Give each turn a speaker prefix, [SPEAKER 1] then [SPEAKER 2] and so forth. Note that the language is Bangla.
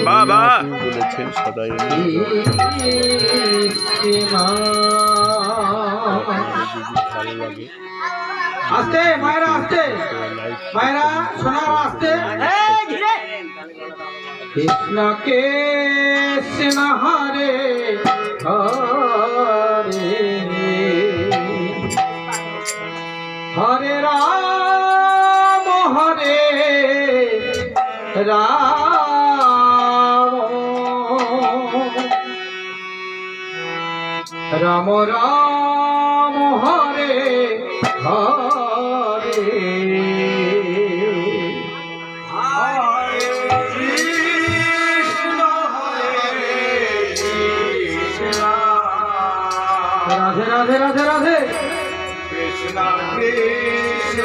[SPEAKER 1] বাবা
[SPEAKER 2] বলেছেন সদাই ভালো লাগে।
[SPEAKER 3] আস্তে মায়েরা, আস্তে মায়েরা, সোনারা আস্তে। কৃষ্ণ কৃষ্ণ হরে হরে হরে রাম হরে রাম রাম রাম হরে হরে রাধে রাধে রাধে রাধে
[SPEAKER 1] কৃষ্ণ কৃষ্ণ